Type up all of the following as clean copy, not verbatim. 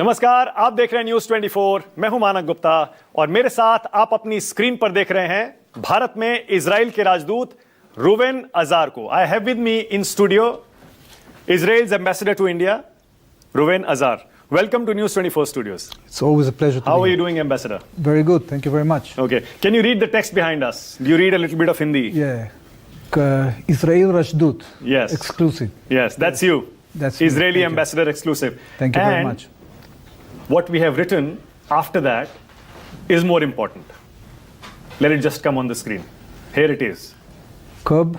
नमस्कार, आप देख रहे हैं न्यूज 24। मैं हूं मानक गुप्ता और मेरे साथ आप अपनी स्क्रीन पर देख रहे हैं भारत में इजराइल के राजदूत रूवेन अजार को। I have with me in studio Israel's ambassador to India, Reuven Azar. Welcome to News 24 studios. It's always a pleasure to be here. How are you doing, Ambassador? Very good, thank you very much. Okay. Can you read the text behind us? Do you read a little bit of Hindi? Yeah. Israel Rajdut. Yes. Exclusive. Yes, that's you. That's Israeli me. Ambassador exclusive. Thank you very much. What we have written after that is more important. Let it just come on the screen. Here it is. Kab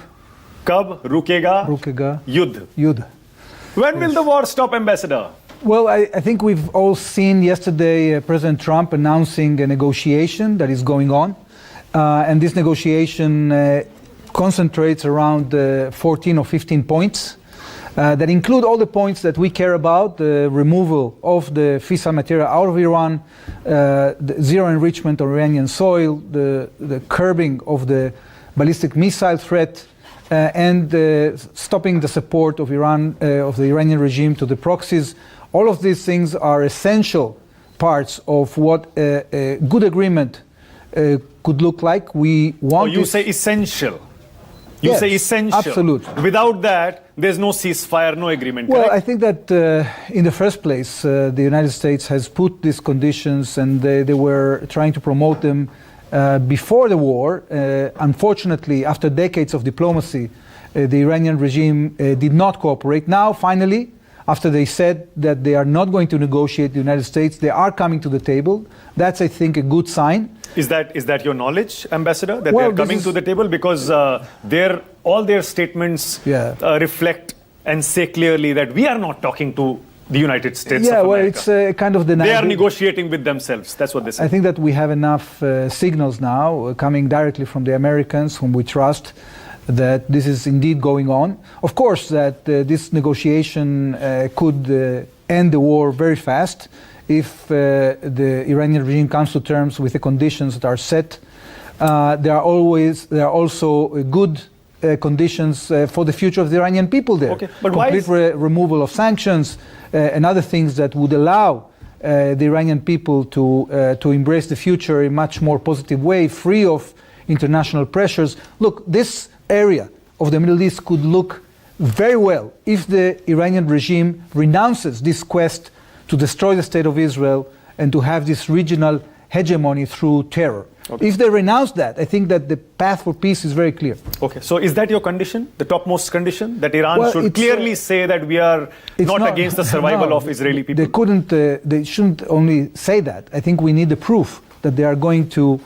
rukega yuddh. Yuddh. When will the war stop, Ambassador? Well, I think we've all seen yesterday President Trump announcing a negotiation that is going on. And this negotiation concentrates around 14 or 15 points that include all the points that we care about: the removal of the fissile material out of Iran, the zero enrichment of Iranian soil, the curbing of the ballistic missile threat, and stopping the support of Iran, of the Iranian regime to the proxies. All of these things are essential parts of what a good agreement could look like. We want. You say essential. You say essential. Absolutely. Without that, there's no ceasefire, no agreement. Well, correct? I think that in the first place, the United States has put these conditions, and they were trying to promote them before the war. Unfortunately, after decades of diplomacy, the Iranian regime did not cooperate. Now, finally, after they said that they are not going to negotiate the United States, they are coming to the table. That's, I think, a good sign. Is that your knowledge, Ambassador, that they're coming to the table? Because all their statements reflect and say clearly that we are not talking to the United States of America. Well, it's kind of the... They are negotiating with themselves. That's what they say. I think that we have enough signals now coming directly from the Americans, whom we trust, that this is indeed going on. Of course, that this negotiation could end the war very fast if the Iranian regime comes to terms with the conditions that are set. There are also good conditions for the future of the Iranian people there. Okay, but complete removal of sanctions and other things that would allow the Iranian people to embrace the future in a much more positive way, free of international pressures. Look, this area of the Middle East could look very well if the Iranian regime renounces this quest to destroy the state of Israel and to have this regional hegemony through terror. Okay. If they renounce that, I think that the path for peace is very clear. Okay, so is that your condition, the topmost condition, that Iran should clearly say that we are not against the survival of Israeli people? They shouldn't only say that. I think we need the proof that they are going to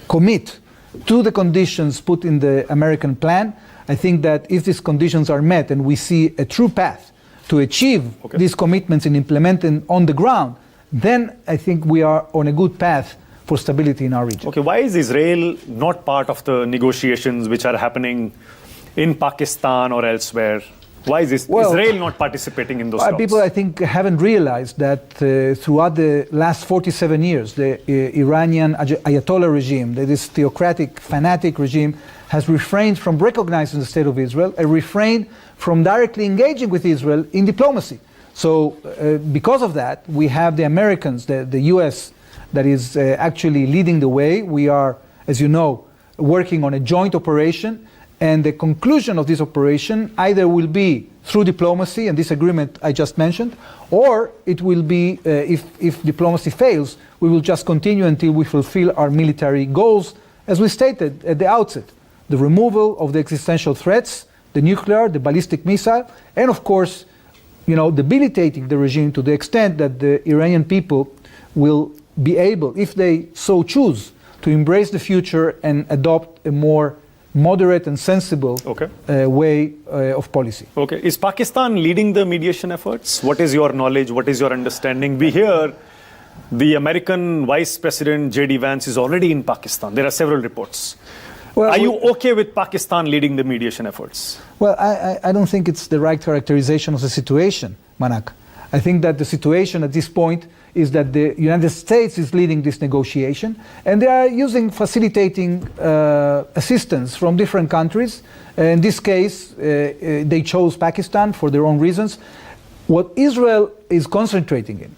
commit to the conditions put in the American plan. I think that if these conditions are met and we see a true path to achieve these commitments and implement them on the ground, then I think we are on a good path for stability in our region. Okay, why is Israel not part of the negotiations which are happening in Pakistan or elsewhere? Why is Israel not participating in those talks? People, I think, haven't realized that throughout the last 47 years, the Iranian Ayatollah regime, this theocratic, fanatic regime, has refrained from recognizing the state of Israel and refrained from directly engaging with Israel in diplomacy. So because of that, we have the Americans, the US, that is actually leading the way. We are, as you know, working on a joint operation. And the conclusion of this operation either will be through diplomacy and this agreement I just mentioned, or it will be, if diplomacy fails, we will just continue until we fulfill our military goals, as we stated at the outset: the removal of the existential threats, the nuclear, the ballistic missile, and of course, debilitating the regime to the extent that the Iranian people will be able, if they so choose, to embrace the future and adopt a more moderate and sensible way of policy. Okay. Is Pakistan leading the mediation efforts? What is your knowledge? What is your understanding? We hear the American Vice President J.D. Vance is already in Pakistan. There are several reports. Well, are you okay with Pakistan leading the mediation efforts? Well, I don't think it's the right characterization of the situation, Manak. I think that the situation at this point is that the United States is leading this negotiation, and they are facilitating assistance from different countries. In this case, they chose Pakistan for their own reasons. What Israel is concentrating in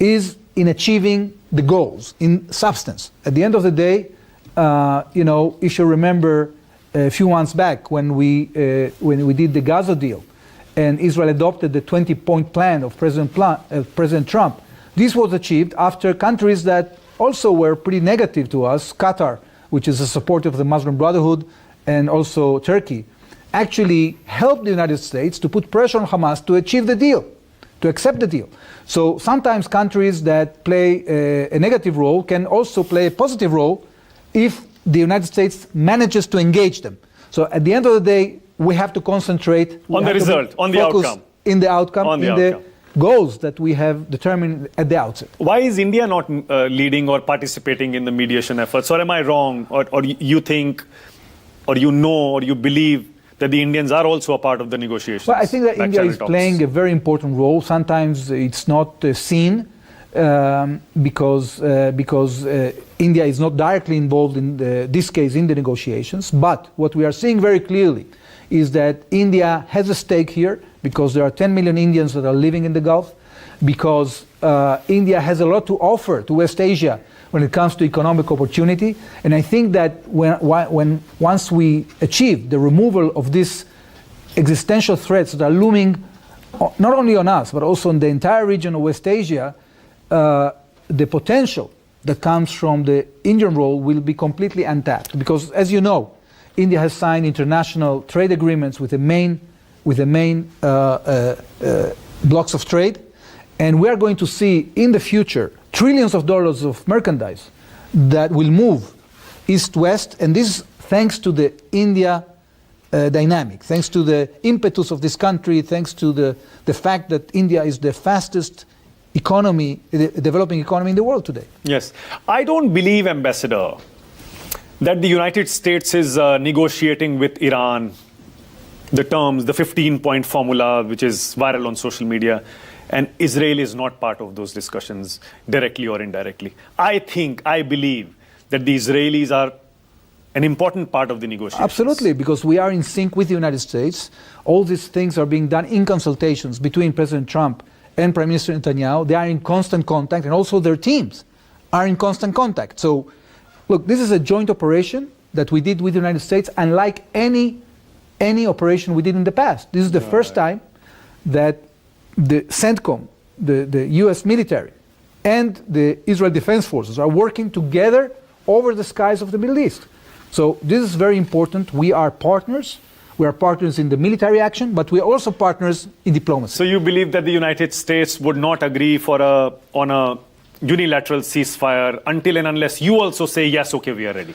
is in achieving the goals, in substance. At the end of the day, if you remember a few months back when we did the Gaza deal and Israel adopted the 20-point plan of President Trump, this was achieved after countries that also were pretty negative to us, Qatar, which is a supporter of the Muslim Brotherhood, and also Turkey, actually helped the United States to put pressure on Hamas to achieve the deal, to accept the deal. So sometimes countries that play a negative role can also play a positive role if the United States manages to engage them. So at the end of the day, we have to concentrate on the result, on the outcome. In the outcome, on the in outcome. The goals that we have determined at the outset. Why is India not leading or participating in the mediation efforts? Or am I wrong? Or you think, or you know, or you believe that the Indians are also a part of the negotiations? Well, I think that India is playing a very important role. Sometimes it's not seen because India is not directly involved in this case in the negotiations. But what we are seeing very clearly is that India has a stake here because there are 10 million Indians that are living in the Gulf, because India has a lot to offer to West Asia when it comes to economic opportunity. And I think that once we achieve the removal of these existential threats that are looming not only on us, but also on the entire region of West Asia, the potential that comes from the Indian role will be completely untapped. Because, as you know, India has signed international trade agreements with the main blocks of trade, and we are going to see in the future trillions of dollars of merchandise that will move east-west, and this thanks to the India dynamic, thanks to the impetus of this country, thanks to the fact that India is the fastest economy, developing economy in the world today. Yes. I don't believe, Ambassador, that the United States is negotiating with Iran the terms, the 15-point formula, which is viral on social media, and Israel is not part of those discussions directly or indirectly. I believe that the Israelis are an important part of the negotiations. Absolutely, because we are in sync with the United States. All these things are being done in consultations between President Trump and Prime Minister Netanyahu. They are in constant contact, and also their teams are in constant contact. So, look, this is a joint operation that we did with the United States, unlike any operation we did in the past. This is the first time that the CENTCOM, the US military, and the Israel Defense Forces are working together over the skies of the Middle East. So this is very important. We are partners. We are partners in the military action, but we are also partners in diplomacy. So you believe that the United States would not agree on a unilateral ceasefire until and unless you also say, yes, okay, we are ready?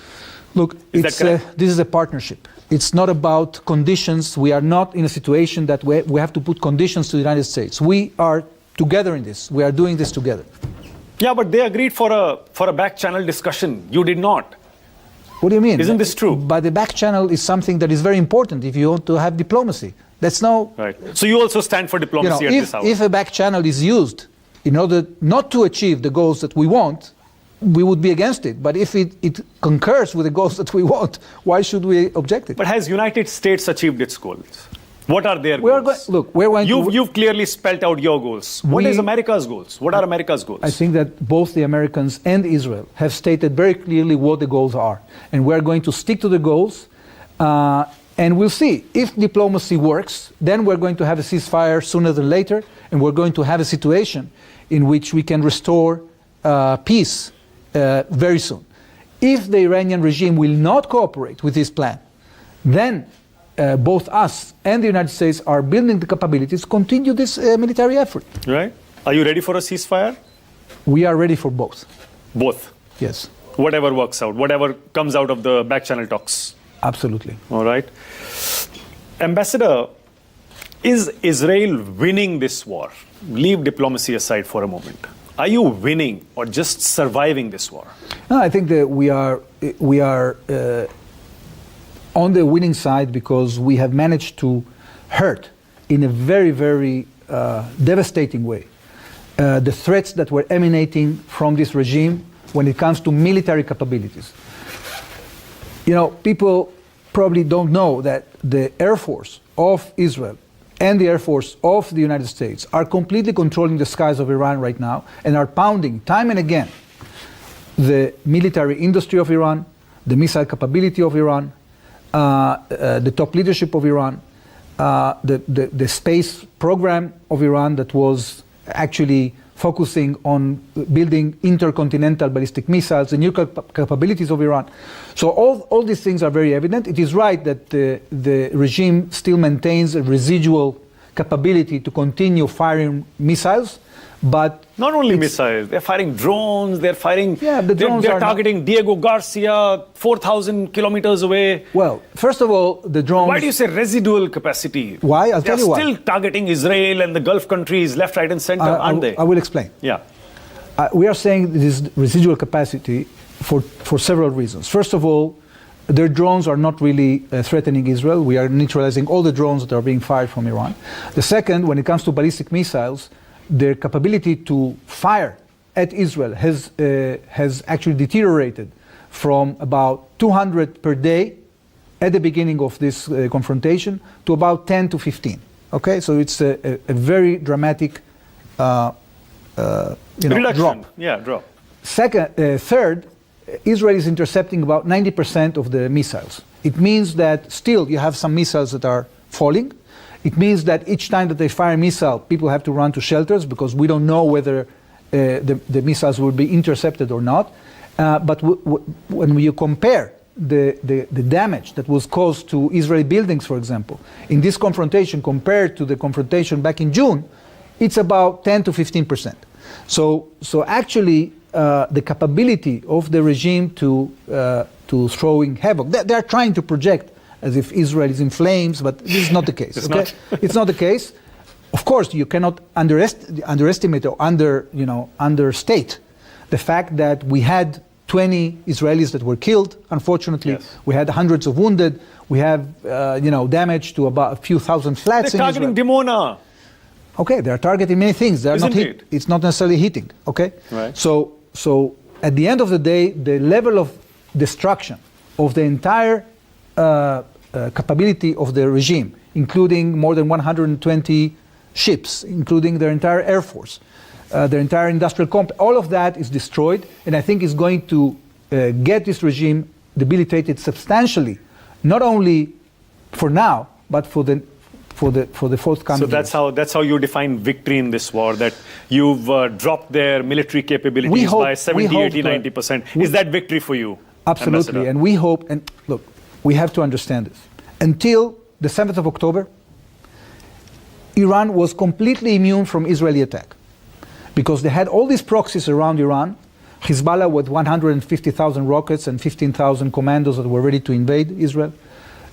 Look, this is a partnership. It's not about conditions. We are not in a situation that we have to put conditions to the United States. We are together in this. We are doing this together. Yeah, but they agreed for a back channel discussion. You did not. What do you mean? Isn't this true? But the back channel is something that is very important if you want to have diplomacy. That's no... Right. So you also stand for diplomacy at this hour. If a back channel is used in order not to achieve the goals that we want, we would be against it. But if it concurs with the goals that we want, why should we object it? But has United States achieved its goals? What are their goals? You've clearly spelled out your goals. What is America's goals? What are America's goals? I think that both the Americans and Israel have stated very clearly what the goals are. And we're going to stick to the goals. And we'll see. If diplomacy works, then we're going to have a ceasefire sooner than later. And we're going to have a situation in which we can restore peace very soon. If the Iranian regime will not cooperate with this plan, then both us and the United States are building the capabilities to continue this military effort. Right. Are you ready for a ceasefire? We are ready for both. Both? Yes. Whatever works out, whatever comes out of the back channel talks. Absolutely. All right. Ambassador, is Israel winning this war? Leave diplomacy aside for a moment. Are you winning or just surviving this war? No, I think that we are on the winning side because we have managed to hurt in a very, very devastating way the threats that were emanating from this regime when it comes to military capabilities. You know, people probably don't know that the Air Force of Israel and the Air Force of the United States are completely controlling the skies of Iran right now and are pounding time and again the military industry of Iran, the missile capability of Iran, the top leadership of Iran, the space program of Iran that was actually focusing on building intercontinental ballistic missiles, the nuclear capabilities of Iran. So all these things are very evident. It is right that the regime still maintains a residual capability to continue firing missiles, but not only missiles, they're firing drones, they're firing, the drones they're targeting Diego Garcia 4,000 kilometers away. Well, first of all, the drones... Why do you say residual capacity? Why? I'll tell you why. They're still targeting Israel and the Gulf countries left, right and center, aren't they? I will explain. Yeah. We are saying this is residual capacity for several reasons. First of all, their drones are not really threatening Israel. We are neutralizing all the drones that are being fired from Iran. The second, when it comes to ballistic missiles, their capability to fire at Israel has actually deteriorated from about 200 per day at the beginning of this confrontation to about 10 to 15. Okay, so it's a very dramatic reduction. Drop. Yeah, drop. Third, Israel is intercepting about 90% of the missiles. It means that still you have some missiles that are falling. It means that each time that they fire a missile, people have to run to shelters because we don't know whether the missiles will be intercepted or not. But when you compare the damage that was caused to Israeli buildings, for example, in this confrontation compared to the confrontation back in June, it's about 10 to 15%. So actually, the capability of the regime to throwing havoc, they're trying to project as if Israel is in flames, but this is not the case. It's not the case. Of course, you cannot underestimate or understate the fact that we had 20 Israelis that were killed. Unfortunately, yes. We had hundreds of wounded. We have damage to about a few thousand flats. They're targeting Dimona. Okay, they are targeting many things. They are not hit. It's not necessarily hitting. Okay, right. So at the end of the day, the level of destruction of the entire capability of the regime, including more than 120 ships, including their entire air force, their entire industrial complex, all of that is destroyed, and I think is going to get this regime debilitated substantially, not only for now, but for the forthcoming. So that's how you define victory in this war, that you've dropped their military capabilities by 70, 80, 90%. Is that victory for you? Absolutely, Ambassador? And we hope, and look, we have to understand this. Until the 7th of October, Iran was completely immune from Israeli attack because they had all these proxies around Iran, Hezbollah with 150,000 rockets and 15,000 commandos that were ready to invade Israel,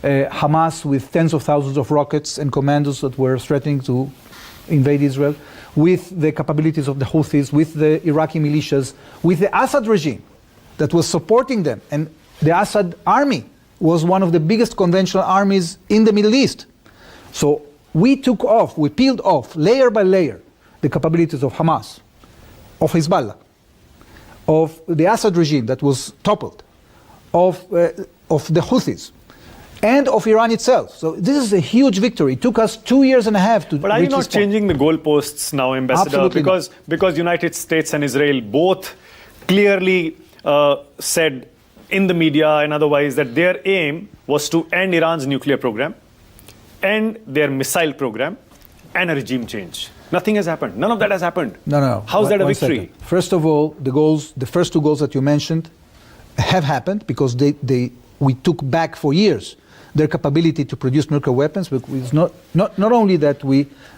Hamas with tens of thousands of rockets and commandos that were threatening to invade Israel, with the capabilities of the Houthis, with the Iraqi militias, with the Assad regime that was supporting them. And the Assad army was one of the biggest conventional armies in the Middle East. So we peeled off layer by layer the capabilities of Hamas, of Hezbollah, of the Assad regime that was toppled, of the Houthis, and of Iran itself. So this is a huge victory. It took us 2 years and a half to reach this point. But are you not changing the goalposts now, Ambassador? Absolutely because United States and Israel both clearly said in the media and otherwise that their aim was to end Iran's nuclear program, end their missile program, and a regime change. Nothing has happened. None of that has happened. No. How's that a victory? Second. First of all, the first two goals that you mentioned have happened because we took back for years their capability to produce nuclear weapons. It's not only that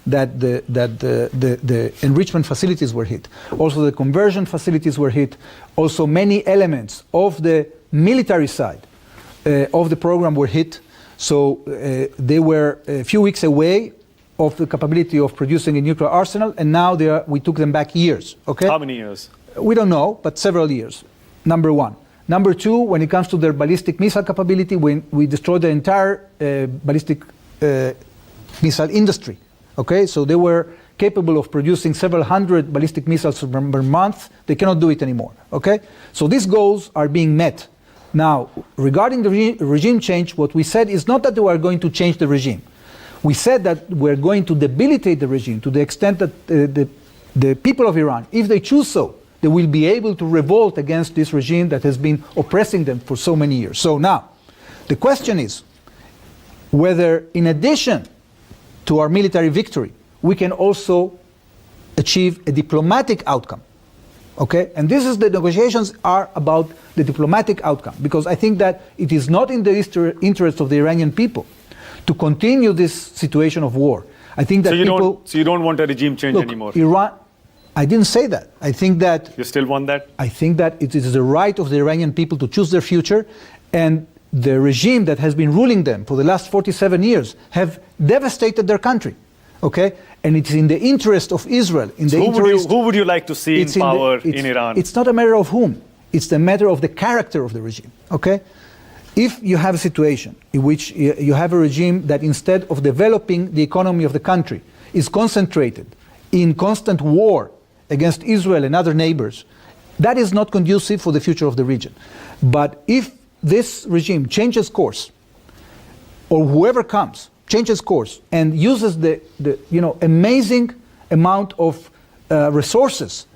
the enrichment facilities were hit, also the conversion facilities were hit, also many elements of the military side of the program were hit. So they were a few weeks away of the capability of producing a nuclear arsenal, and now we took them back years. Okay? How many years? We don't know, but several years. Number one. Number two, when it comes to their ballistic missile capability, we destroyed the entire ballistic missile industry. Okay, so they were capable of producing several hundred ballistic missiles per month. They cannot do it anymore. Okay, so these goals are being met. Now, regarding the regime change, what we said is not that we are going to change the regime. We said that we're going to debilitate the regime to the extent that the people of Iran, if they choose so, they will be able to revolt against this regime that has been oppressing them for so many years. So now, the question is whether, in addition to our military victory, we can also achieve a diplomatic outcome. Okay? And this is the negotiations are about the diplomatic outcome, because I think that it is not in the interest of the Iranian people to continue this situation of war. I think that so you don't want a regime change anymore? Iran, I didn't say that. I think that... You still want that? I think that it is the right of the Iranian people to choose their future, and the regime that has been ruling them for the last 47 years have devastated their country. Okay? And it's in the interest of Israel. Who would you like to see in power in Iran? It's not a matter of whom. It's the matter of the character of the regime. Okay? If you have a situation in which you have a regime that, instead of developing the economy of the country, is concentrated in constant war against Israel and other neighbors, that is not conducive for the future of the region. But if this regime changes course, or whoever comes changes course and uses the amazing amount of resources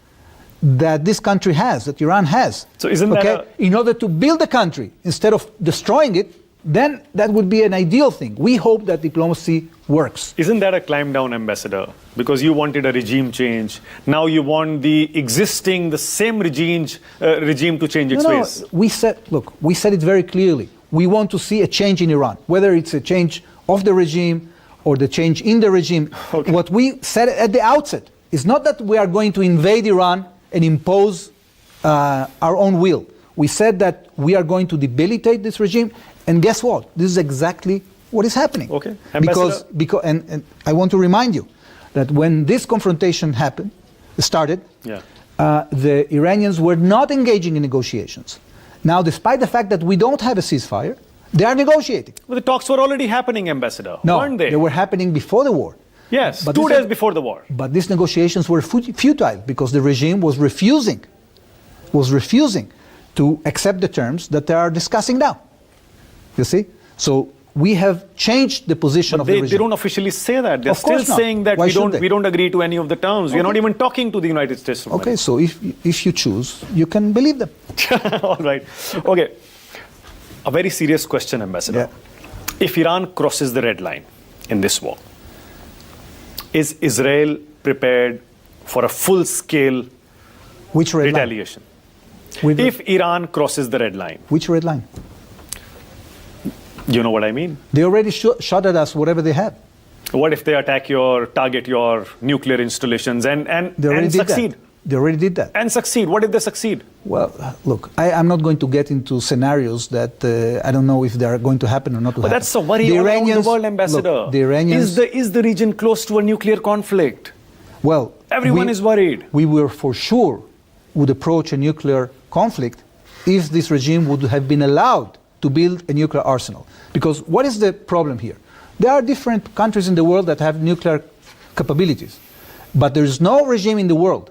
that this country has, that Iran has, so isn't that in order to build the country instead of destroying it, then that would be an ideal thing. We hope that diplomacy works. Isn't that a climb down, Ambassador? Because you wanted a regime change. Now you want the same regime to change its ways. We said it very clearly. We want to see a change in Iran, whether it's a change of the regime or the change in the regime. Okay. What we said at the outset is not that we are going to invade Iran and impose our own will. We said that we are going to debilitate this regime, and guess what? This is exactly what is happening. Okay. Because and I want to remind you that when this confrontation started, the Iranians were not engaging in negotiations. Now, despite the fact that we don't have a ceasefire, they are negotiating. Well, the talks were already happening, Ambassador, weren't they? They were happening before the war. Yes, but 2 days before the war. But these negotiations were futile because the regime was refusing to accept the terms that they are discussing now. You see? So we have changed the position of the regime. They don't officially say that. They're still saying that we don't agree to any of the terms. Okay. We're not even talking to the United States. Okay, so if you choose, you can believe them. All right. Okay. A very serious question, Ambassador. Yeah. If Iran crosses the red line in this war, is Israel prepared for a full-scale retaliation? If Iran crosses the red line. Which red line? You know what I mean? They already shot at us whatever they have. What if they target your nuclear installations and succeed? They already did that. And succeed. What if they succeed? Well, look, I'm not going to get into scenarios that I don't know if they are going to happen or not. But that's a worry all around the world, Ambassador. Look, the Iranians, is the region close to a nuclear conflict? Well, everyone is worried. We were for sure would approach a nuclear conflict if this regime would have been allowed to build a nuclear arsenal. Because what is the problem here? There are different countries in the world that have nuclear capabilities. But there is no regime in the world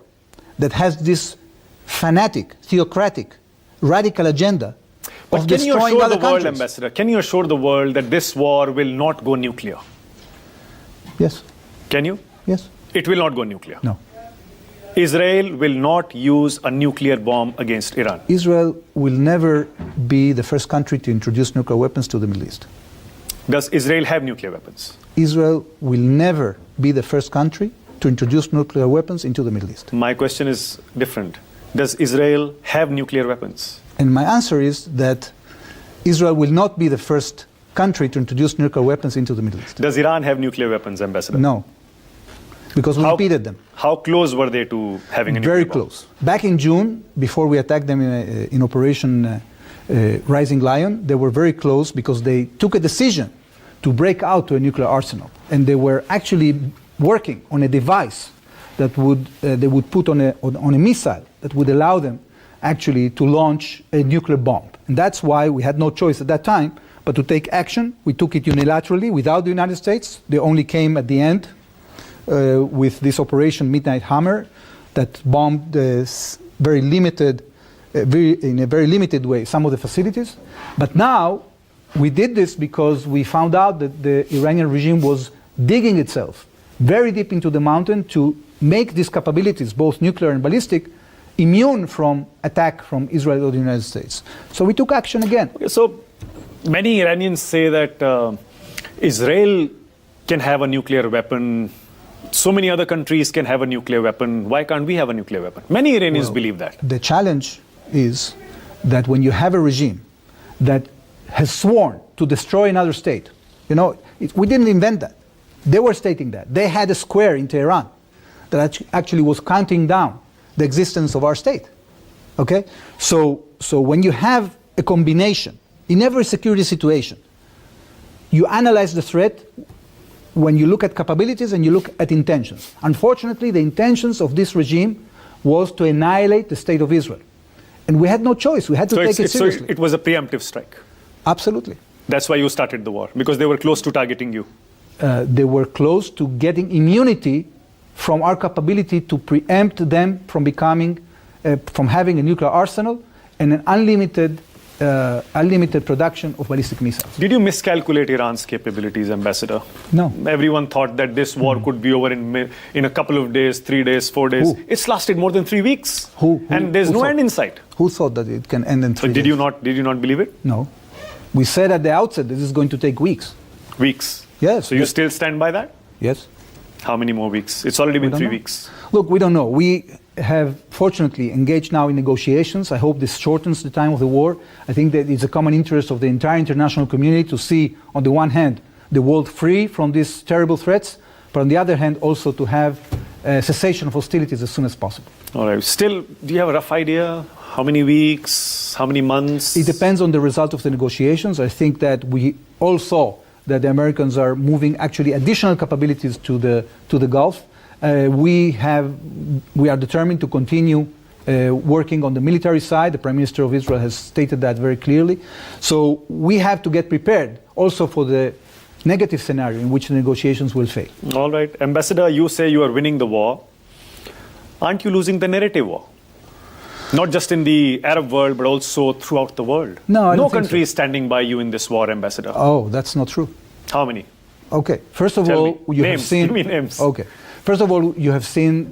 that has this fanatic, theocratic, radical agenda of destroying other countries. Ambassador, can you assure the world that this war will not go nuclear? Yes. Can you? Yes. It will not go nuclear? No. Israel will not use a nuclear bomb against Iran? Israel will never be the first country to introduce nuclear weapons to the Middle East. Does Israel have nuclear weapons? Israel will never be the first country to introduce nuclear weapons into the Middle East. My question is different. Does Israel have nuclear weapons? And my answer is that Israel will not be the first country to introduce nuclear weapons into the Middle East. Does Iran have nuclear weapons, Ambassador? No, because we repeated them. How close were they to having a nuclear Very bomb? close. Back in June, before we attacked them in Operation Rising Lion, they were very close because they took a decision to break out to a nuclear arsenal. And they were actually working on a device that they would put on a missile that would allow them actually to launch a nuclear bomb. And that's why we had no choice at that time but to take action. We took it unilaterally without the United States. They only came at the end with this Operation Midnight Hammer that bombed in a very limited way some of the facilities. But now we did this because we found out that the Iranian regime was digging itself very deep into the mountain to make these capabilities, both nuclear and ballistic, immune from attack from Israel or the United States. So we took action again. Okay, so many Iranians say that Israel can have a nuclear weapon. So many other countries can have a nuclear weapon. Why can't we have a nuclear weapon? Many Iranians believe that. The challenge is that when you have a regime that has sworn to destroy another state, we didn't invent that. They were stating that. They had a square in Tehran that actually was counting down the existence of our state. Okay? So when you have a combination in every security situation, you analyze the threat when you look at capabilities and you look at intentions. Unfortunately, the intentions of this regime was to annihilate the state of Israel. And we had no choice. We had to take it seriously. So it was a preemptive strike. Absolutely. That's why you started the war, because they were close to targeting you. They were close to getting immunity from our capability to preempt them from from having a nuclear arsenal and an unlimited production of ballistic missiles. Did you miscalculate Iran's capabilities, Ambassador? No. Everyone thought that this war could be over in a couple of days, 3 days, 4 days. Who? It's lasted more than 3 weeks. And there's no end in sight. Who thought that it can end in 3 days? Did you not believe it? No. We said at the outset this is going to take weeks. Weeks? Yes. So you still stand by that? Yes. How many more weeks? It's already been 3 weeks. Look, we don't know. We have fortunately engaged now in negotiations. I hope this shortens the time of the war. I think that it's a common interest of the entire international community to see, on the one hand, the world free from these terrible threats, but on the other hand, also to have a cessation of hostilities as soon as possible. All right. Still, do you have a rough idea? How many weeks? How many months? It depends on the result of the negotiations. I think that we all saw that the Americans are moving actually additional capabilities to the Gulf. We are determined to continue working on the military side. The Prime Minister of Israel has stated that very clearly. So we have to get prepared also for the negative scenario in which the negotiations will fail. All right. Ambassador, you say you are winning the war. Aren't you losing the narrative war? Not just in the Arab world, but also throughout the world. No, I don't think country so. is standing by you in this war, Ambassador. Oh, that's not true. How many? Okay. First of Tell all, me. you Names. have seen. Give me names. Okay. First of all, you have seen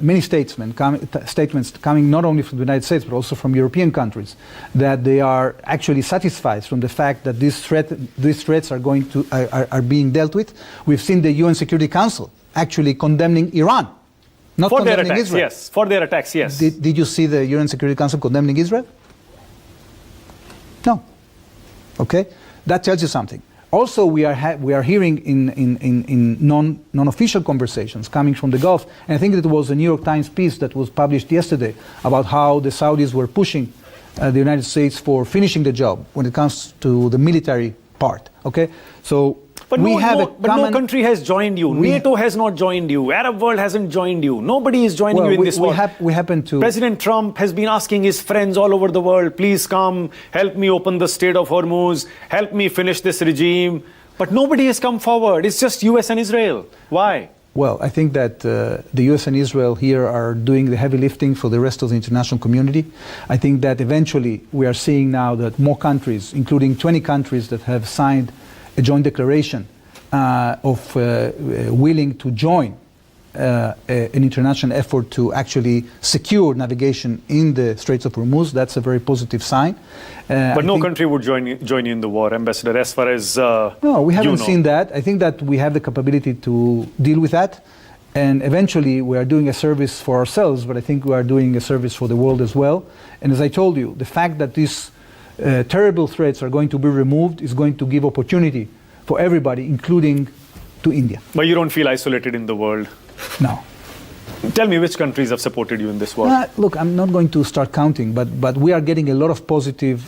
many statements coming not only from the United States but also from European countries that they are actually satisfied from the fact that these threats are being dealt with. We've seen the UN Security Council actually condemning Iran. Not for their condemning attacks, Israel. yes. For their attacks, yes. Did you see the UN Security Council condemning Israel? No. Okay? That tells you something. Also, we are hearing in non-official conversations coming from the Gulf, and I think that it was a New York Times piece that was published yesterday about how the Saudis were pushing the United States for finishing the job when it comes to the military part. Okay? So But no country has joined you. NATO has not joined you. Arab world hasn't joined you. Nobody is joining you in this war. We happen to. President Trump has been asking his friends all over the world, please come, help me open the Strait of Hormuz, help me finish this regime. But nobody has come forward. It's just US and Israel. Why? Well, I think that the US and Israel here are doing the heavy lifting for the rest of the international community. I think that eventually we are seeing now that more countries, including 20 countries that have signed a joint declaration of willing to join an international effort to actually secure navigation in the Straits of Hormuz. That's a very positive sign. But no country would join you in the war, Ambassador, as far as No, we haven't seen that. I think that we have the capability to deal with that. And eventually we are doing a service for ourselves, but I think we are doing a service for the world as well. And as I told you, the fact that these terrible threats are going to be removed is going to give opportunity for everybody, including to India. But you don't feel isolated in the world? No. Tell me which countries have supported you in this war? Look, I'm not going to start counting, but we are getting a lot of positive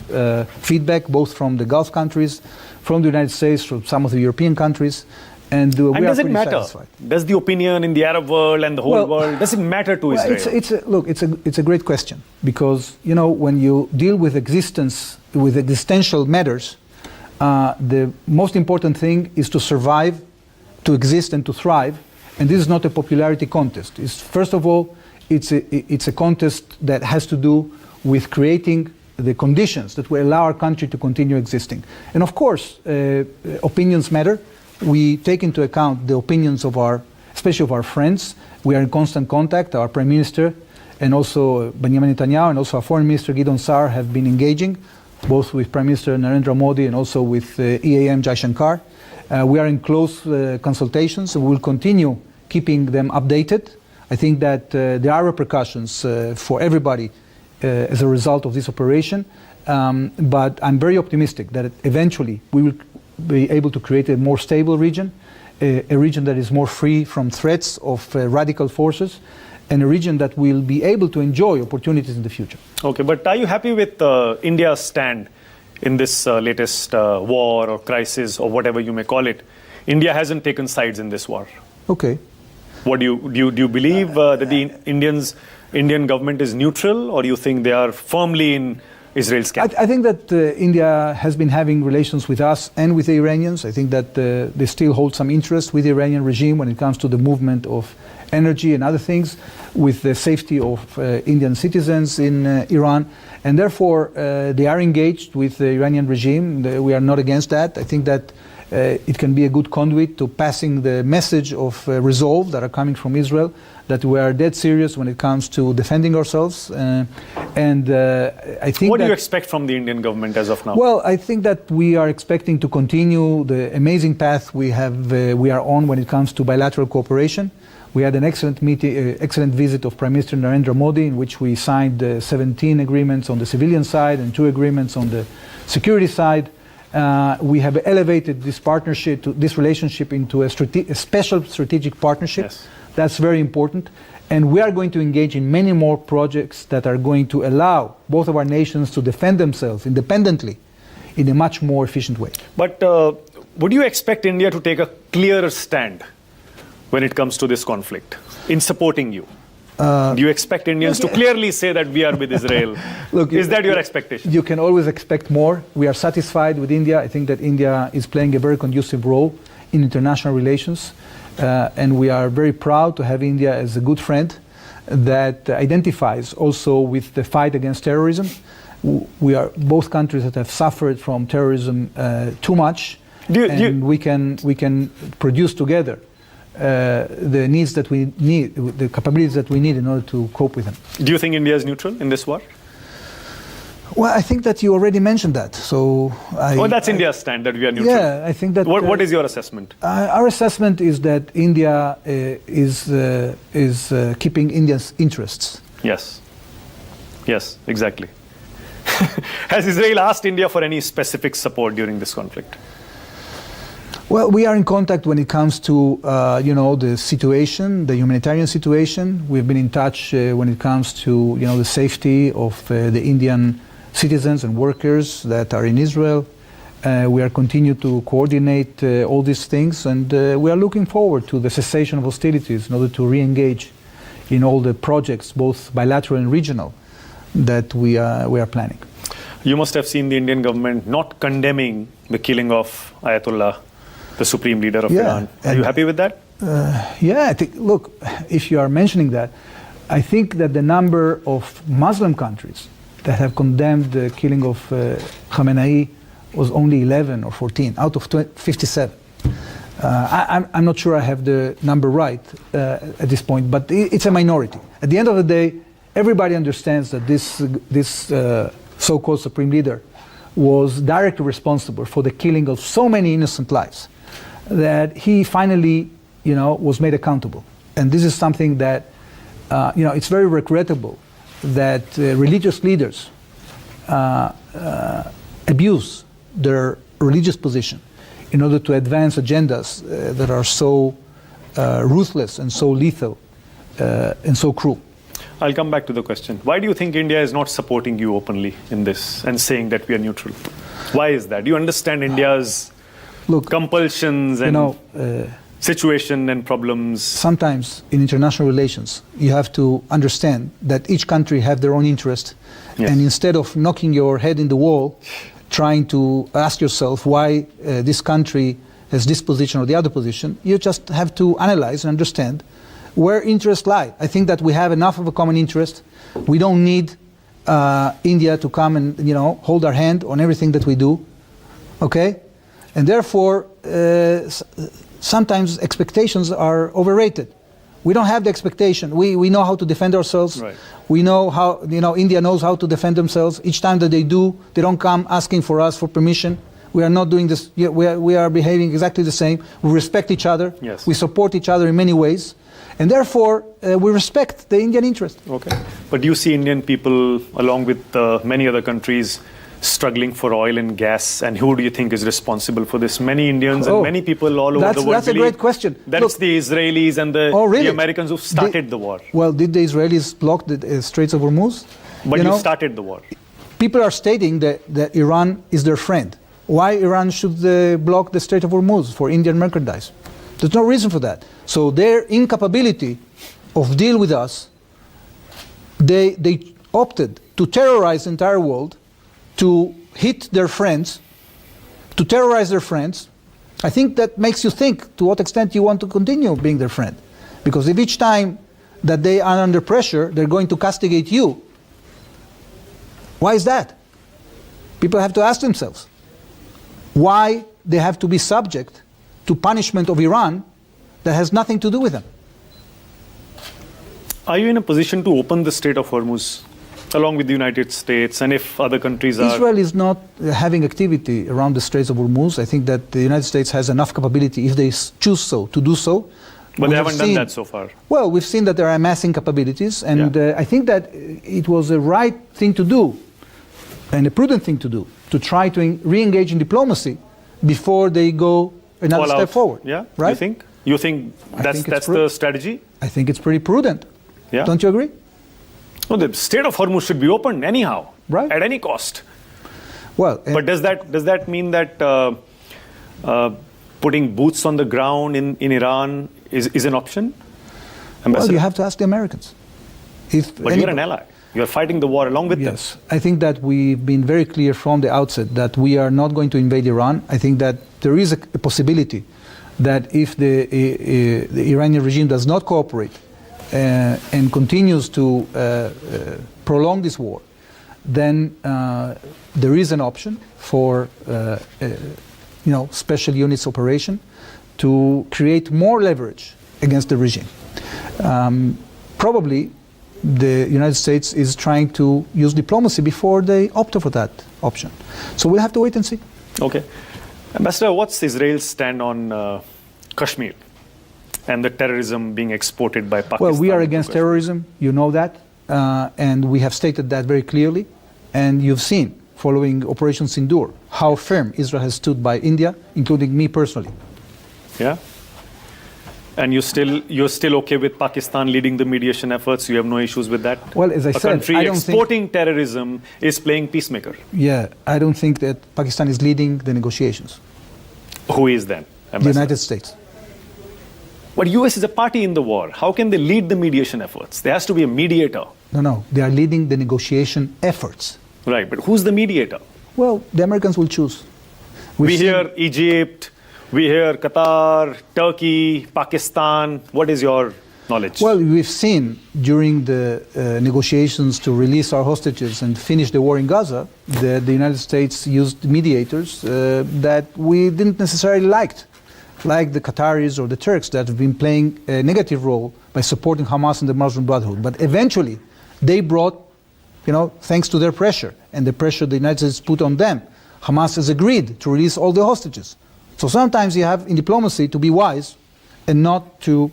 feedback, both from the Gulf countries, from the United States, from some of the European countries. And we are does it pretty matter? Satisfied. Does the opinion in the Arab world and the whole world, does it matter to Israel? It's a great question, because when you deal with existential matters, the most important thing is to survive, to exist, and to thrive. And this is not a popularity contest. First of all, it's a contest that has to do with creating the conditions that will allow our country to continue existing. And of course, opinions matter. We take into account the opinions of especially of our friends. We are in constant contact. Our Prime Minister and also Benjamin Netanyahu and also our Foreign Minister Gideon Sa'ar have been engaging, both with Prime Minister Narendra Modi and also with EAM Jai Shankar. We are in close consultations, and we will continue keeping them updated. I think that there are repercussions for everybody as a result of this operation, but I'm very optimistic that eventually we will be able to create a more stable region, a region that is more free from threats of radical forces, and a region that will be able to enjoy opportunities in the future. Okay, but are you happy with India's stand in this latest war or crisis or whatever you may call it? India hasn't taken sides in this war. Okay. What do you believe that the Indian government is neutral, or do you think they are firmly in Israel's camp? I think that India has been having relations with us and with the Iranians. I think that they still hold some interest with the Iranian regime when it comes to the movement of energy and other things, with the safety of Indian citizens in Iran. And therefore, they are engaged with the Iranian regime. We are not against that. I think that it can be a good conduit to passing the message of resolve that are coming from Israel, that we are dead serious when it comes to defending ourselves. I think what do you expect from the Indian government as of now? Well, I think that we are expecting to continue the amazing path we are on when it comes to bilateral cooperation. We had an excellent visit of Prime Minister Narendra Modi, in which we signed 17 agreements on the civilian side and 2 agreements on the security side. We have elevated this partnership, this relationship, into a special strategic partnership. Yes. That's very important. And we are going to engage in many more projects that are going to allow both of our nations to defend themselves independently in a much more efficient way. But would you expect India to take a clearer stand when it comes to this conflict in supporting you? Do you expect Indians to clearly say that we are with Israel? Look, is that your expectation? You can always expect more. We are satisfied with India. I think that India is playing a very conducive role in international relations. And we are very proud to have India as a good friend that identifies also with the fight against terrorism. We are both countries that have suffered from terrorism too much, we can produce together the needs that we need, the capabilities that we need in order to cope with them. Do you think India is neutral in this war? Well, I think that you already mentioned that. So that's India's stand, that we are neutral. Yeah, I think that. What is your assessment? Our assessment is that India is keeping India's interests. Yes. Yes, exactly. Has Israel asked India for any specific support during this conflict? Well, we are in contact when it comes to, the situation, the humanitarian situation. We've been in touch when it comes to, the safety of the Indian citizens and workers that are in Israel. We are continuing to coordinate all these things, and we are looking forward to the cessation of hostilities in order to re-engage in all the projects, both bilateral and regional, that we are planning. You must have seen the Indian government not condemning the killing of Ayatollah, the supreme leader of Iran. Are you happy with that? I think, look, if you are mentioning that, I think that the number of Muslim countries that have condemned the killing of Khamenei was only 11 or 14 out of 57. I'm not sure I have the number right at this point, but it's a minority. At the end of the day, everybody understands that this so-called supreme leader was directly responsible for the killing of so many innocent lives, that he finally, was made accountable. And this is something that, it's very regrettable that religious leaders abuse their religious position in order to advance agendas that are so ruthless and so lethal and so cruel. I'll come back to the question. Why do you think India is not supporting you openly in this and saying that we are neutral? Why is that? Do you understand India's compulsions and situation and problems? Sometimes in international relations, you have to understand that each country have their own interest. Yes. And instead of knocking your head in the wall, trying to ask yourself why this country has this position or the other position, you just have to analyze and understand where interests lie. I think that we have enough of a common interest. We don't need India to come and hold our hand on everything that we do. Okay? And therefore, sometimes expectations are overrated. We don't have the expectation. We know how to defend ourselves. Right. We know how, India knows how to defend themselves. Each time that they do, they don't come asking for us for permission. We are not doing this. We are behaving exactly the same. We respect each other. Yes. We support each other in many ways. And therefore, we respect the Indian interest. Okay. But do you see Indian people, along with many other countries, struggling for oil and gas? And who do you think is responsible for this? Many Indians and many people all over the world That's a great question. That it's the Israelis and the Americans who started the war. Well, did the Israelis block the Straits of Hormuz? But you started the war. People are stating that Iran is their friend. Why Iran should block the Strait of Hormuz for Indian merchandise? There's no reason for that. So their incapability of deal with us, they opted to terrorize the entire world, to hit their friends, to terrorize their friends. I think that makes you think to what extent you want to continue being their friend. Because if each time that they are under pressure, they're going to castigate you, why is that? People have to ask themselves why they have to be subject to punishment of Iran that has nothing to do with them. Are you in a position to open the Strait of Hormuz along with the United States, and if other countries are... Israel is not having activity around the Straits of Hormuz. I think that the United States has enough capability, if they choose so, to do so. But they haven't done that so far. Well, we've seen that there are amassing capabilities, and I think that it was the right thing to do, and a prudent thing to do, to try to re-engage in diplomacy before they go another step forward. Yeah, right? You think that's the strategy? I think it's pretty prudent. Yeah. Don't you agree? No, the Strait of Hormuz should be opened anyhow, right? At any cost. Well, but does that mean that putting boots on the ground in Iran is an option? Well, you have to ask the Americans. But you're an ally. You're fighting the war along with them. Yes, I think that we've been very clear from the outset that we are not going to invade Iran. I think that there is a possibility that if the Iranian regime does not cooperate and continues to prolong this war, then there is an option for special units operation to create more leverage against the regime. Probably the United States is trying to use diplomacy before they opt for that option. So we'll have to wait and see. Okay. Ambassador, what's Israel's stand on Kashmir and the terrorism being exported by Pakistan? Well, we are against terrorism, you know that, and we have stated that very clearly. And you've seen, following Operation Sindoor, how firm Israel has stood by India, including me personally. Yeah? And you're still okay with Pakistan leading the mediation efforts? You have no issues with that? Well, as I said, a country exporting terrorism is playing peacemaker. Yeah, I don't think that Pakistan is leading the negotiations. Who is then? The United States. But US is a party in the war. How can they lead the mediation efforts? There has to be a mediator. No, they are leading the negotiation efforts. Right, but who's the mediator? Well, the Americans will choose. We hear Egypt, we hear Qatar, Turkey, Pakistan. What is your knowledge? Well, we've seen during the negotiations to release our hostages and finish the war in Gaza that the United States used mediators that we didn't necessarily like the Qataris or the Turks that have been playing a negative role by supporting Hamas and the Muslim Brotherhood. But eventually, they brought, thanks to their pressure and the pressure the United States put on them, Hamas has agreed to release all the hostages. So sometimes you have in diplomacy to be wise and not to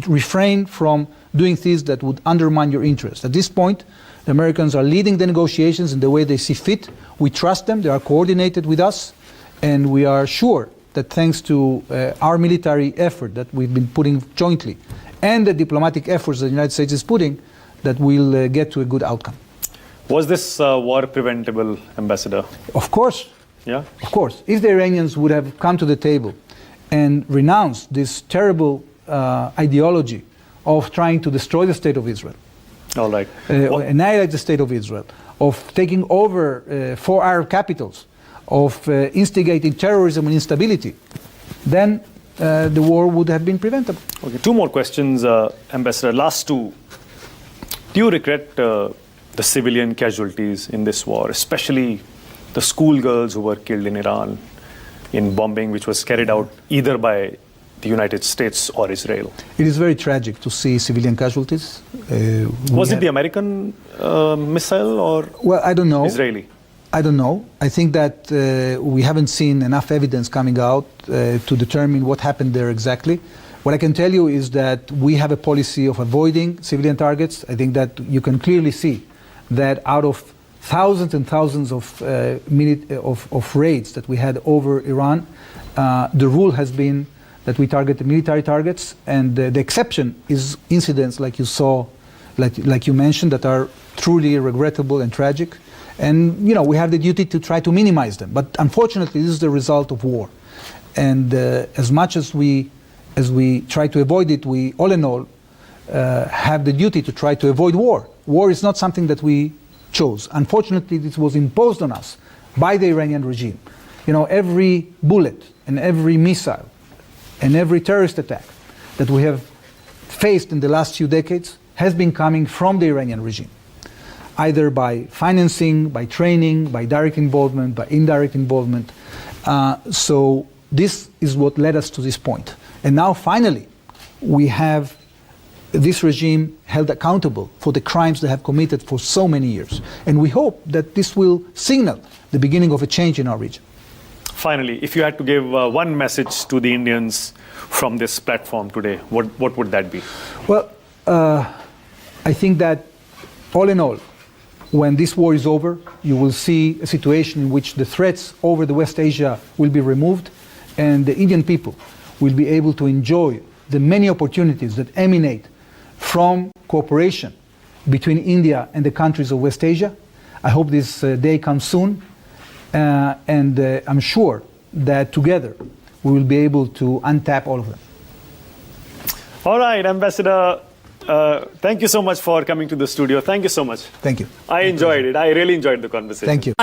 refrain from doing things that would undermine your interest. At this point, the Americans are leading the negotiations in the way they see fit. We trust them. They are coordinated with us. And we are sure that thanks to our military effort that we've been putting jointly and the diplomatic efforts that the United States is putting, that we'll get to a good outcome. Was this war preventable, Ambassador? Of course. Yeah? Of course. If the Iranians would have come to the table and renounced this terrible ideology of trying to destroy the state of Israel, all right, annihilate the state of Israel, of taking over 4 Arab capitals, of instigating terrorism and instability, then the war would have been preventable. Okay, 2 more questions, Ambassador. Last 2. Do you regret the civilian casualties in this war, especially the schoolgirls who were killed in Iran, in bombing which was carried out either by the United States or Israel. It is very tragic to see civilian casualties. Was it the American missile or well, I don't know. Israeli? I don't know. I think that we haven't seen enough evidence coming out to determine what happened there exactly. What I can tell you is that we have a policy of avoiding civilian targets. I think that you can clearly see that out of thousands and thousands of raids that we had over Iran, the rule has been that we target the military targets, and the exception is incidents like you saw, like you mentioned, that are truly regrettable and tragic. And we have the duty to try to minimize them. But unfortunately, this is the result of war. And as much as we try to avoid it, we all in all have the duty to try to avoid war. War is not something that we chose. Unfortunately, this was imposed on us by the Iranian regime. Every bullet and every missile and every terrorist attack that we have faced in the last few decades has been coming from the Iranian regime, either by financing, by training, by direct involvement, by indirect involvement. So this is what led us to this point. And now finally, we have this regime held accountable for the crimes they have committed for so many years. And we hope that this will signal the beginning of a change in our region. Finally, if you had to give one message to the Indians from this platform today, what would that be? Well, I think that all in all, when this war is over, you will see a situation in which the threats over the West Asia will be removed, and the Indian people will be able to enjoy the many opportunities that emanate from cooperation between India and the countries of West Asia. I hope this day comes soon, and I'm sure that together we will be able to untap all of them. All right, Ambassador, thank you so much for coming to the studio. Thank you so much. Thank you. I enjoyed it. I really enjoyed the conversation. Thank you.